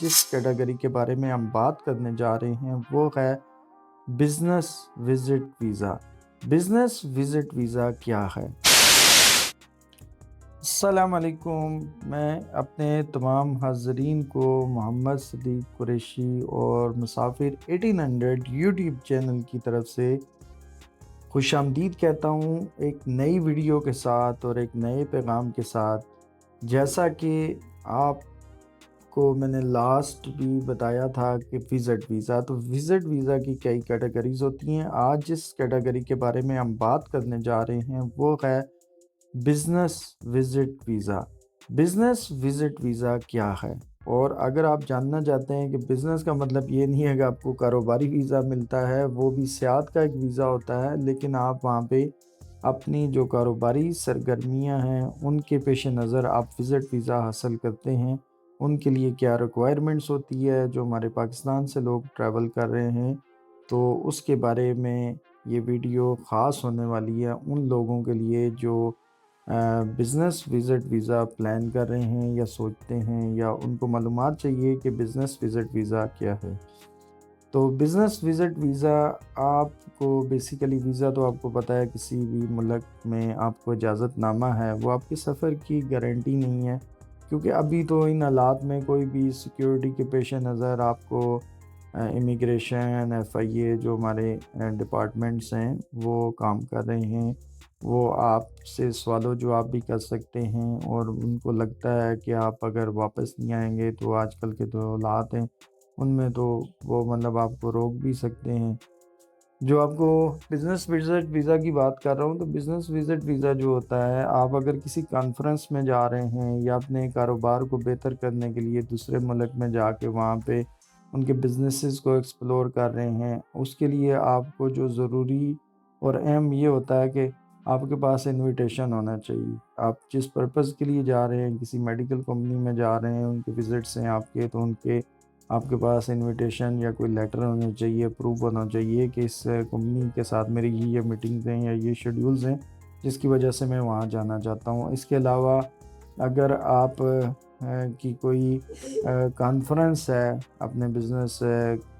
جس کیٹیگری کے بارے میں ہم بات کرنے جا رہے ہیں وہ ہے business visit visa. Business visit visa کیا ہے؟ السلام علیکم، میں اپنے تمام حاضرین کو محمد صدیق قریشی اور مسافر 1800 یوٹیوب چینل کی طرف سے خوش آمدید کہتا ہوں، ایک نئی ویڈیو کے ساتھ اور ایک نئے پیغام کے ساتھ۔ جیسا کہ آپ کو میں نے لاسٹ بھی بتایا تھا کہ وزٹ ویزا، تو وزٹ ویزا کی کئی کیٹیگریز ہوتی ہیں۔ آج جس کیٹیگری کے بارے میں ہم بات کرنے جا رہے ہیں وہ ہے business visit visa. Business visit visa کیا ہے؟ اور اگر آپ جاننا چاہتے ہیں کہ بزنس کا مطلب یہ نہیں ہے کہ آپ کو کاروباری ویزا ملتا ہے، وہ بھی سیاحت کا ایک ویزا ہوتا ہے، لیکن آپ وہاں پہ اپنی جو کاروباری سرگرمیاں ہیں ان کے پیش نظر آپ وزٹ ویزا حاصل کرتے ہیں۔ ان کے لیے کیا ریکوائرمنٹس ہوتی ہے، جو ہمارے پاکستان سے لوگ ٹریول کر رہے ہیں، تو اس کے بارے میں یہ ویڈیو خاص ہونے والی ہے ان لوگوں کے لیے جو بزنس وزٹ ویزا پلان کر رہے ہیں یا سوچتے ہیں، یا ان کو معلومات چاہیے کہ بزنس وزٹ ویزا کیا ہے۔ تو بزنس وزٹ ویزا آپ کو بیسیکلی، ویزا تو آپ کو پتہ ہے کسی بھی ملک میں آپ کو اجازت نامہ ہے، وہ آپ کے سفر کی گارنٹی نہیں ہے، کیونکہ ابھی تو ان حالات میں کوئی بھی سیکیورٹی کے پیش نظر آپ کو امیگریشن، ایف آئی اے جو ہمارے ڈپارٹمنٹس ہیں وہ کام کر رہے ہیں، وہ آپ سے سوال و جواب بھی کر سکتے ہیں، اور ان کو لگتا ہے کہ آپ اگر واپس نہیں آئیں گے تو آج کل کے جو حالات ہیں ان میں تو وہ آپ کو روک بھی سکتے ہیں۔ جو آپ کو بزنس وزٹ ویزا کی بات کر رہا ہوں، تو بزنس وزٹ ویزا جو ہوتا ہے، آپ اگر کسی کانفرنس میں جا رہے ہیں یا اپنے کاروبار کو بہتر کرنے کے لیے دوسرے ملک میں جا کے وہاں پہ ان کے بزنسز کو ایکسپلور کر رہے ہیں، اس کے لیے آپ کو جو ضروری اور اہم یہ ہوتا ہے کہ آپ کے پاس انویٹیشن ہونا چاہیے۔ آپ جس پرپز کے لیے جا رہے ہیں، کسی میڈیکل کمپنی میں جا رہے ہیں، ان کے وزٹس ہیں آپ کے، تو ان کے آپ کے پاس انویٹیشن یا کوئی لیٹر ہونا چاہیے، پروف ہونا چاہیے کہ اس کمپنی کے ساتھ میری یہ میٹنگز ہیں یا یہ شیڈیولز ہیں جس کی وجہ سے میں وہاں جانا چاہتا ہوں۔ اس کے علاوہ اگر آپ کی کوئی کانفرنس ہے اپنے بزنس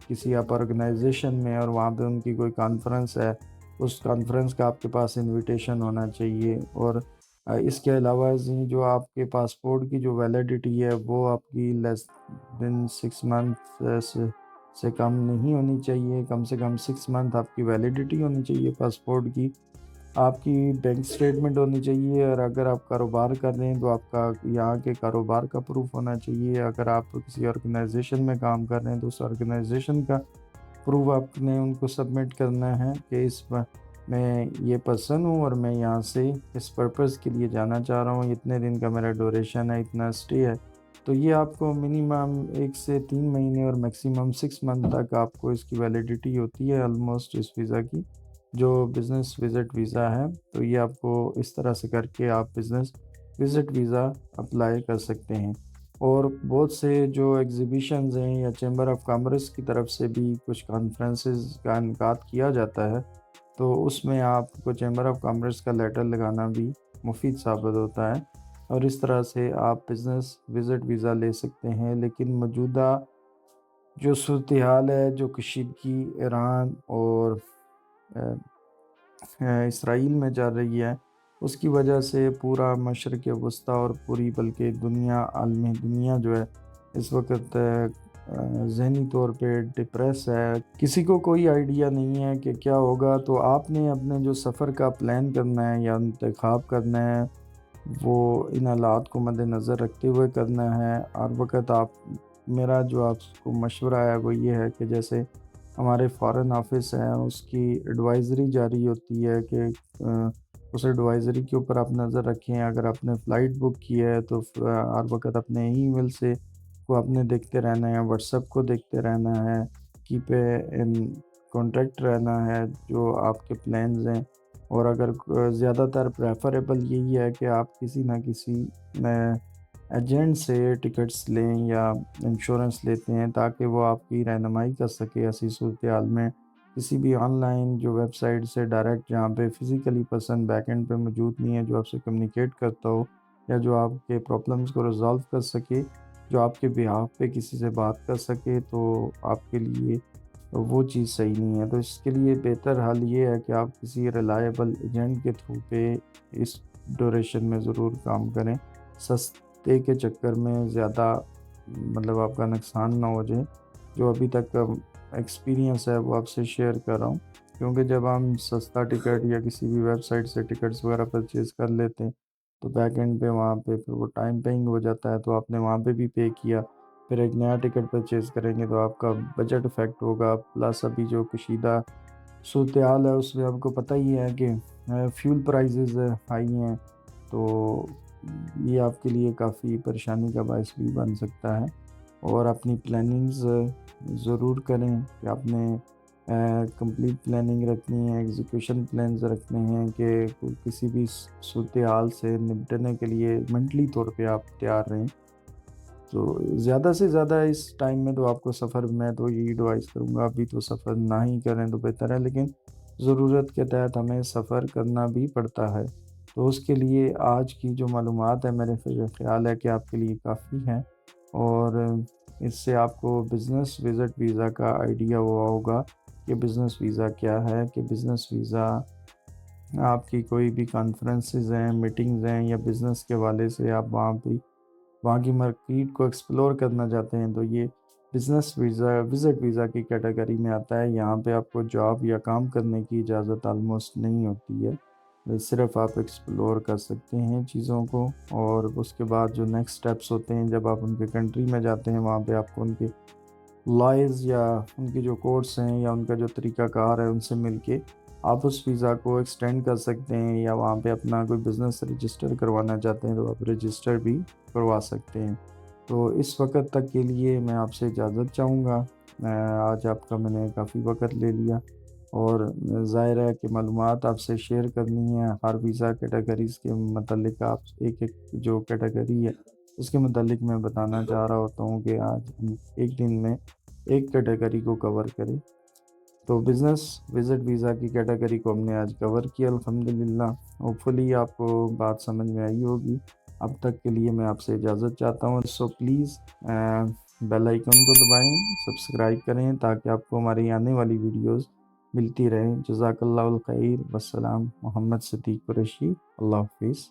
کسی آپ آرگنائزیشن میں، اور وہاں پہ ان کی کوئی کانفرنس ہے، اس کانفرنس کا آپ کے پاس انویٹیشن ہونا چاہیے۔ اور اس کے علاوہ جو آپ کے پاسپورٹ کی جو ویلیڈیٹی ہے وہ آپ کی لیس دن 6 منتھ سے کم نہیں ہونی چاہیے، کم سے کم 6 منتھ آپ کی ویلیڈیٹی ہونی چاہیے پاسپورٹ کی۔ آپ کی بینک سٹیٹمنٹ ہونی چاہیے، اور اگر آپ کاروبار کر رہے ہیں تو آپ کا یہاں کے کاروبار کا پروف ہونا چاہیے۔ اگر آپ کسی آرگنائزیشن میں کام کر رہے ہیں تو اس آرگنائزیشن کا پروف آپ نے ان کو سبمٹ کرنا ہے کہ میں یہ پرسن ہوں اور میں یہاں سے اس پرپز کے لیے جانا چاہ رہا ہوں، اتنے دن کا میرا ڈوریشن ہے، اتنا اسٹے ہے۔ تو یہ آپ کو منیمم 1 سے 3 مہینے اور میکسیمم 6 منتھ تک آپ کو اس کی ویلیڈیٹی ہوتی ہے آلموسٹ اس ویزا کی، جو بزنس وزٹ ویزا ہے۔ تو یہ آپ کو اس طرح سے کر کے آپ بزنس وزٹ ویزا اپلائی کر سکتے ہیں۔ اور بہت سے جو ایگزیبیشنز ہیں یا چیمبر آف کامرس کی طرف سے بھی کچھ کانفرنسز کا انعقاد کیا جاتا ہے، تو اس میں آپ کو چیمبر آف کامرس کا لیٹر لگانا بھی مفید ثابت ہوتا ہے، اور اس طرح سے آپ بزنس وزٹ ویزا لے سکتے ہیں۔ لیکن موجودہ جو صورتحال ہے، جو کشیدگی ایران اور اسرائیل میں چل رہی ہے، اس کی وجہ سے پورا مشرق وسطیٰ اور پوری بلکہ دنیا، عالمی دنیا جو ہے اس وقت ذہنی طور پہ ڈپریس ہے۔ کسی کو کوئی آئیڈیا نہیں ہے کہ کیا ہوگا۔ تو آپ نے اپنے جو سفر کا پلان کرنا ہے یا انتخاب کرنا ہے، وہ ان حالات کو مد نظر رکھتے ہوئے کرنا ہے۔ اور وقت میرا جو آپ کو مشورہ ہے وہ یہ ہے کہ جیسے ہمارے فارن آفس ہیں، اس کی ایڈوائزری جاری ہوتی ہے کہ اس ایڈوائزری کے اوپر آپ نظر رکھیں۔ اگر آپ نے فلائٹ بک کی ہے تو ہر وقت اپنے ای میل سے کو آپ نے دیکھتے رہنا ہے، واٹس ایپ کو دیکھتے رہنا ہے، کیپ ان کانٹیکٹ رہنا ہے جو آپ کے پلانز ہیں۔ اور اگر زیادہ تر پریفریبل یہی ہے کہ آپ کسی نہ کسی ایجنٹ سے ٹکٹس لیں یا انشورنس لیتے ہیں، تاکہ وہ آپ کی رہنمائی کر سکے ایسی صورتحال میں۔ کسی بھی آن لائن جو ویب سائٹ سے ڈائریکٹ، جہاں پہ فزیکلی پرسن بیک اینڈ پہ موجود نہیں ہے جو آپ سے کمیونیکیٹ کرتا ہو یا جو آپ کے پرابلمس کو ریزالو کر سکے، جو آپ کے بیہاف پہ کسی سے بات کر سکے، تو آپ کے لیے وہ چیز صحیح نہیں ہے۔ تو اس کے لیے بہتر حل یہ ہے کہ آپ کسی ریلائبل ایجنٹ کے تھرو پہ اس ڈوریشن میں ضرور کام کریں، سستے کے چکر میں زیادہ مطلب آپ کا نقصان نہ ہو جائے۔ جو ابھی تک کا ایکسپیرینس ہے وہ آپ سے شیئر کر رہا ہوں، کیونکہ جب ہم سستا ٹکٹ یا کسی بھی ویب سائٹ سے ٹکٹس وغیرہ پرچیز کر لیتے ہیں تو بیک اینڈ پہ وہاں پہ پھر وہ ٹائم پیئنگ ہو جاتا ہے، تو آپ نے وہاں پہ بھی پے کیا، پھر ایک نیا ٹکٹ پرچیز کریں گے تو آپ کا بجٹ افیکٹ ہوگا، پلس ابھی جو کشیدہ صورتحال ہے اس میں آپ کو پتہ ہی ہے کہ فیول پرائزز ہائی ہیں، تو یہ آپ کے لیے کافی پریشانی کا باعث بھی بن سکتا ہے۔ اور اپنی پلاننگز ضرور کریں کہ آپ نے کمپلیٹ پلاننگ رکھنی ہے، ایگزیکیوشن پلانز رکھنے ہیں کہ کسی بھی صورتحال سے نمٹنے کے لیے منٹلی طور پہ آپ تیار رہیں۔ تو زیادہ سے زیادہ اس ٹائم میں تو آپ کو سفر میں تو یہی ایڈوائز کروں گا، ابھی تو سفر نہ ہی کریں تو بہتر ہے، لیکن ضرورت کے تحت ہمیں سفر کرنا بھی پڑتا ہے۔ تو اس کے لیے آج کی جو معلومات ہے میرے خیال ہے کہ آپ کے لیے کافی ہیں، اور اس سے آپ کو بزنس وزٹ ویزا کا آئیڈیا ہوا ہوگا کہ بزنس ویزا کیا ہے، کہ بزنس ویزا آپ کی کوئی بھی کانفرنسز ہیں، میٹنگز ہیں، یا بزنس کے حوالے سے آپ وہاں کی مارکیٹ کو ایکسپلور کرنا چاہتے ہیں تو یہ بزنس ویزا وزٹ ویزا کی کیٹیگری میں آتا ہے۔ یہاں پہ آپ کو جاب یا کام کرنے کی اجازت آلموسٹ نہیں ہوتی ہے، صرف آپ ایکسپلور کر سکتے ہیں چیزوں کو، اور اس کے بعد جو نیکسٹ سٹیپس ہوتے ہیں جب آپ ان کے کنٹری میں جاتے ہیں وہاں پہ آپ کو ان کے لائز یا ان کے جو کورس ہیں یا ان کا جو طریقہ کار ہے ان سے مل کے آپ اس ویزا کو ایکسٹینڈ کر سکتے ہیں، یا وہاں پہ اپنا کوئی بزنس رجسٹر کروانا چاہتے ہیں تو آپ رجسٹر بھی کروا سکتے ہیں۔ تو اس وقت تک کے لیے میں آپ سے اجازت چاہوں گا۔ آج آپ کا میں نے کافی وقت لے لیا، اور ظاہر ہے کہ معلومات آپ سے شیئر کرنی ہے ہر ویزا کیٹیگریز کے متعلق۔ آپ ایک ایک جو کیٹیگری ہے اس کے متعلق میں بتانا چاہ رہا ہوتا ہوں کہ آج ہم ایک دن میں ایک کیٹیگری کو کور کریں۔ تو بزنس وزٹ ویزا کی کیٹیگری کو ہم نے آج کور کیا الحمدللہ۔ ہوپ فلی آپ کو بات سمجھ میں آئی ہوگی۔ اب تک کے لیے میں آپ سے اجازت چاہتا ہوں، سو پلیز بیل آئیکن کو دبائیں، سبسکرائب کریں تاکہ آپ کو ہماری آنے والی ویڈیوز ملتی رہیں۔ جزاک اللہ الخیر، والسلام۔ محمد صدیق قریشی، اللہ حافظ۔